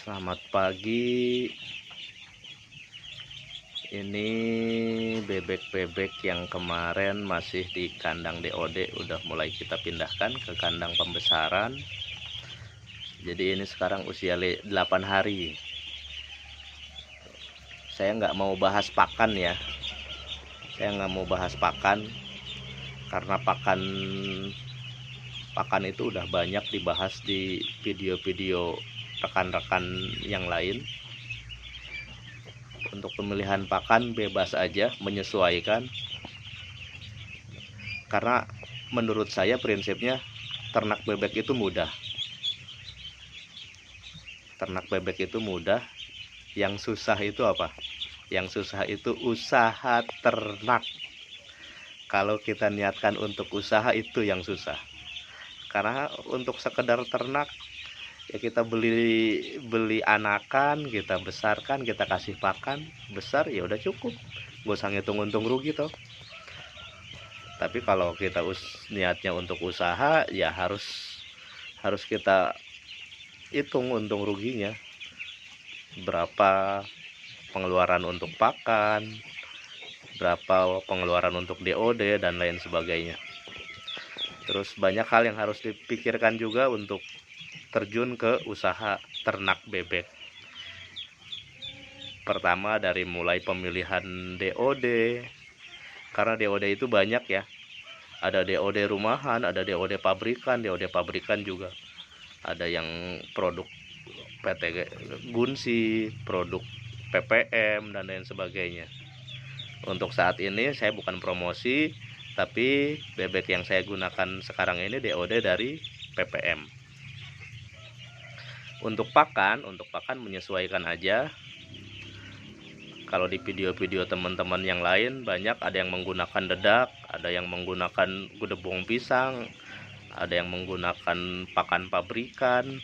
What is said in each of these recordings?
Selamat pagi. Ini bebek-bebek yang kemarin masih di kandang DOD udah mulai kita pindahkan ke kandang pembesaran. Jadi ini sekarang usia 8 hari. Saya nggak mau bahas pakan ya. Saya nggak mau bahas pakan karena pakan itu udah banyak dibahas di video-video rekan-rekan yang lain. Untuk pemilihan pakan bebas aja, menyesuaikan. Karena menurut saya prinsipnya ternak bebek itu mudah. Ternak bebek itu mudah. Yang susah itu apa? Yang susah itu usaha ternak. Kalau kita niatkan untuk usaha itu yang susah. Karena untuk sekedar ternak ya kita beli anakan, kita besarkan, kita kasih pakan besar ya udah cukup. Gak usah ngitung untung rugi toh. Tapi kalau kita niatnya untuk usaha ya harus kita hitung untung ruginya, berapa pengeluaran untuk pakan, berapa pengeluaran untuk DOD dan lain sebagainya. Terus banyak hal yang harus dipikirkan juga untuk terjun ke usaha ternak bebek. Pertama dari mulai pemilihan DOD, karena DOD itu banyak ya. Ada DOD rumahan, ada DOD pabrikan juga. Ada yang produk PT Gunsi, produk PPM dan lain sebagainya. Untuk saat ini saya bukan promosi, tapi bebek yang saya gunakan sekarang ini DOD dari PPM. Untuk pakan menyesuaikan aja. Kalau di video-video teman-teman yang lain banyak, ada yang menggunakan dedak, ada yang menggunakan gedebong pisang, ada yang menggunakan pakan pabrikan,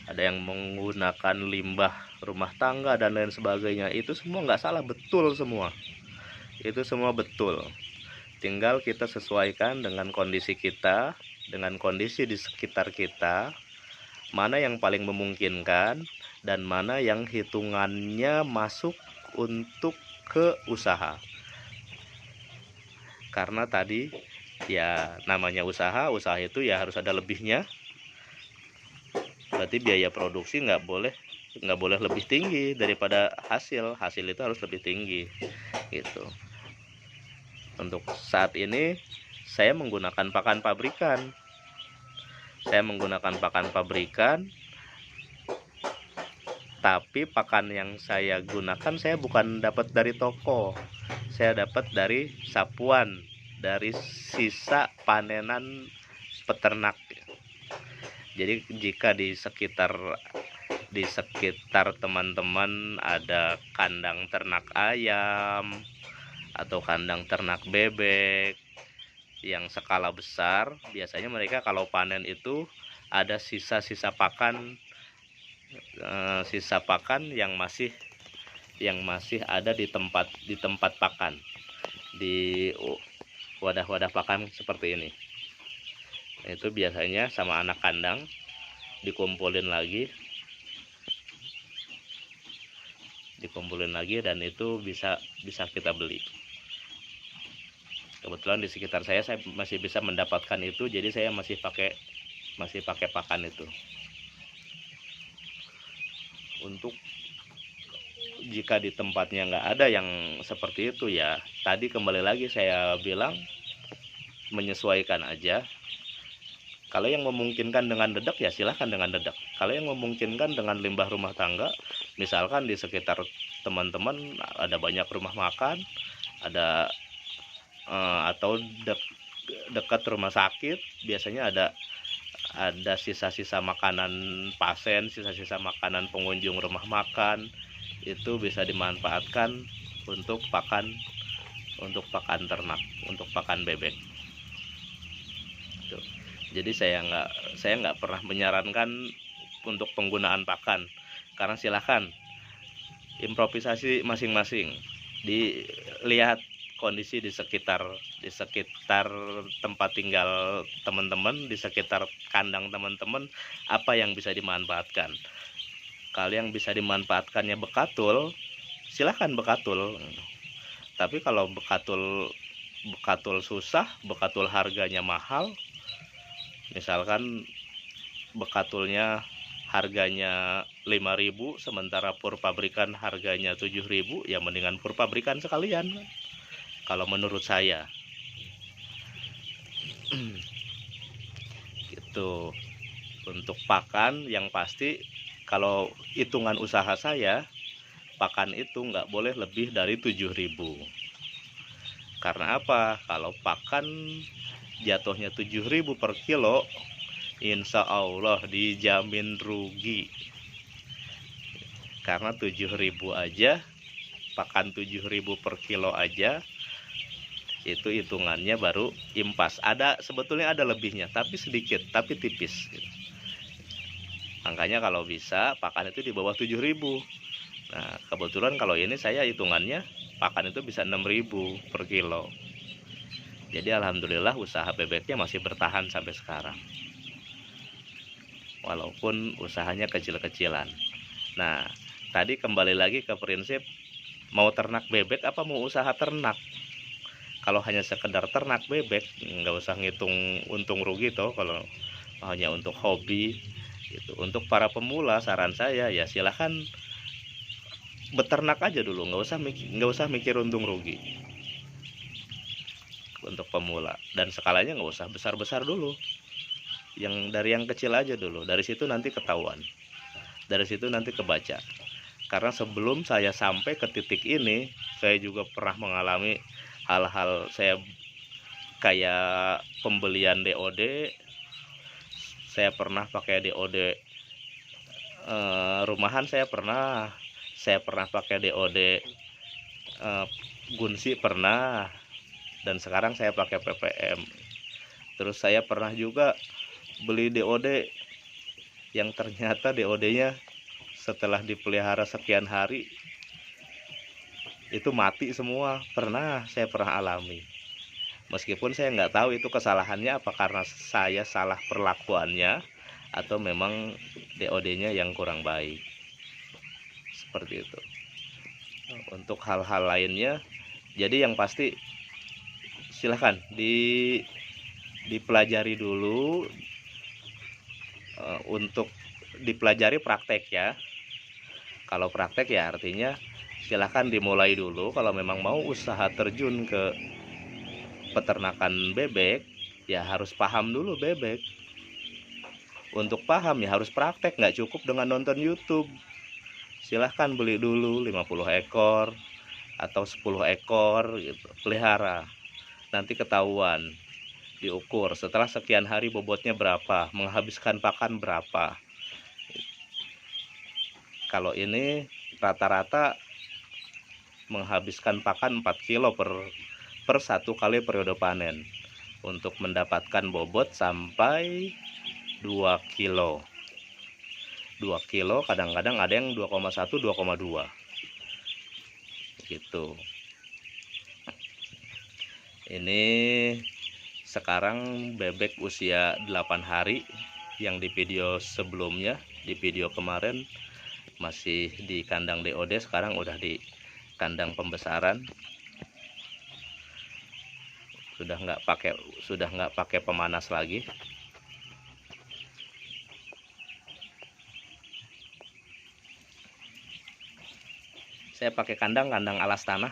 ada yang menggunakan limbah rumah tangga dan lain sebagainya. Itu semua nggak salah, betul semua. Itu semua betul. Tinggal kita sesuaikan dengan kondisi kita, dengan kondisi di sekitar kita, mana yang paling memungkinkan dan mana yang hitungannya masuk untuk ke usaha. Karena tadi ya namanya usaha itu ya harus ada lebihnya. Berarti biaya produksi nggak boleh lebih tinggi daripada hasil itu harus lebih tinggi gitu. Untuk saat ini saya menggunakan pakan pabrikan. Tapi pakan yang saya gunakan saya bukan dapat dari toko. Saya dapat dari sapuan, dari sisa panenan peternak. Jadi jika di sekitar teman-teman ada kandang ternak ayam atau kandang ternak bebek yang skala besar, biasanya mereka kalau panen itu ada sisa-sisa pakan yang masih ada di tempat pakan, di wadah-wadah pakan seperti ini. Itu biasanya sama anak kandang dikumpulin lagi dan itu bisa kita beli. Kebetulan di sekitar saya masih bisa mendapatkan itu, jadi saya masih pakai pakan itu. Untuk jika di tempatnya nggak ada yang seperti itu ya tadi kembali lagi saya bilang menyesuaikan aja. Kalau yang memungkinkan dengan dedak ya silahkan dengan dedak. Kalau yang memungkinkan dengan limbah rumah tangga, misalkan di sekitar teman-teman ada banyak rumah makan, ada atau dekat rumah sakit, biasanya ada sisa-sisa makanan pasien, sisa-sisa makanan pengunjung rumah makan, itu bisa dimanfaatkan untuk pakan ternak, untuk pakan bebek. Tuh. Jadi saya nggak pernah menyarankan untuk penggunaan pakan, karena silahkan improvisasi masing-masing. Dilihat kondisi di sekitar tempat tinggal teman-teman, di sekitar kandang teman-teman, apa yang bisa dimanfaatkan. Kalau yang bisa dimanfaatkannya bekatul, silahkan bekatul. Tapi kalau bekatul susah, bekatul harganya mahal, misalkan bekatulnya harganya 5.000 sementara pur pabrikan harganya 7.000, ya mendingan pur pabrikan sekalian kalau menurut saya. Gitu. Untuk pakan yang pasti, kalau hitungan usaha saya, pakan itu nggak boleh lebih dari 7.000. Karena apa? Kalau pakan jatuhnya 7.000 per kilo, insya Allah dijamin rugi. Karena 7.000 aja, pakan 7.000 per kilo aja, itu hitungannya baru impas. Sebetulnya ada lebihnya, tapi sedikit, tapi tipis. Makanya kalau bisa pakan itu di bawah 7.000. Nah, kebetulan kalau ini saya hitungannya pakan itu bisa 6.000 per kilo. Jadi alhamdulillah usaha bebeknya masih bertahan sampai sekarang. Walaupun usahanya kecil-kecilan. Nah, tadi kembali lagi ke prinsip, mau ternak bebek apa mau usaha ternak. Kalau hanya sekedar ternak bebek, nggak usah ngitung untung rugi toh. Kalau hanya untuk hobi gitu. Untuk para pemula, saran saya ya silahkan beternak aja dulu, nggak usah mikir untung rugi untuk pemula. Dan skalanya nggak usah besar-besar dulu, dari yang kecil aja dulu. Dari situ nanti ketahuan, dari situ nanti kebaca. Karena sebelum saya sampai ke titik ini, saya juga pernah mengalami hal-hal. Saya kayak pembelian DOD, saya pernah pakai DOD rumahan, saya pernah pakai DOD Gunsi pernah, dan sekarang saya pakai PPM. Terus saya pernah juga beli DOD yang ternyata DOD-nya setelah dipelihara sekian hari itu mati semua. Saya pernah alami. Meskipun saya nggak tahu itu kesalahannya apa karena saya salah perlakuannya atau memang DOD-nya yang kurang baik. Seperti itu. Untuk hal-hal lainnya, jadi yang pasti silahkan dipelajari dulu. Untuk dipelajari praktek ya. Kalau praktek ya artinya silahkan dimulai dulu. Kalau memang mau usaha terjun ke peternakan bebek, ya harus paham dulu bebek. Untuk paham ya harus praktek, nggak cukup dengan nonton YouTube. Silahkan beli dulu 50 ekor atau 10 ekor gitu, pelihara. Nanti ketahuan, diukur setelah sekian hari bobotnya berapa, menghabiskan pakan berapa. Kalau ini rata-rata menghabiskan pakan 4 kilo per satu kali periode panen untuk mendapatkan bobot sampai 2 kilo. 2 kilo, kadang-kadang ada yang 2,1, 2,2 gitu. Ini sekarang bebek usia 8 hari. Yang di video sebelumnya, di video kemarin masih di kandang DOD, sekarang udah di kandang pembesaran. Sudah nggak pakai pemanas lagi. Saya pakai kandang alas tanah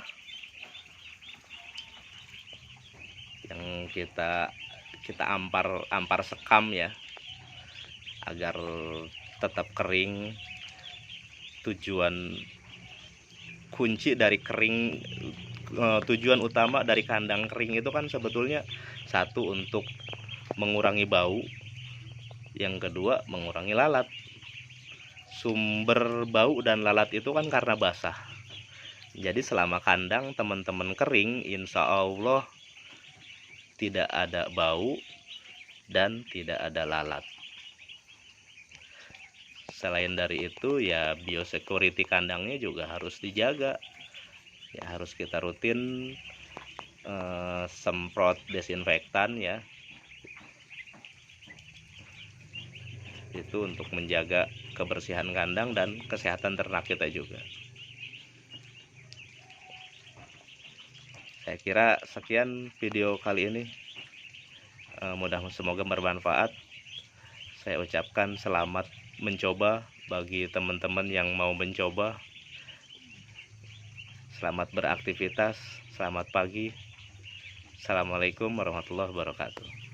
yang kita ampar sekam ya, agar tetap kering. Tujuan utama dari kandang kering itu kan sebetulnya satu, untuk mengurangi bau, yang kedua mengurangi lalat. Sumber bau dan lalat itu kan karena basah. Jadi selama kandang teman-teman kering, insya Allah tidak ada bau dan tidak ada lalat. Selain dari itu ya biosecurity kandangnya juga harus dijaga. Ya harus kita rutin semprot desinfektan ya. itu untuk menjaga kebersihan kandang dan kesehatan ternak kita juga. Saya kira sekian video kali ini, semoga bermanfaat. Saya ucapkan selamat mencoba bagi teman-teman yang mau mencoba. Selamat beraktivitas, selamat pagi. Assalamualaikum warahmatullahi wabarakatuh.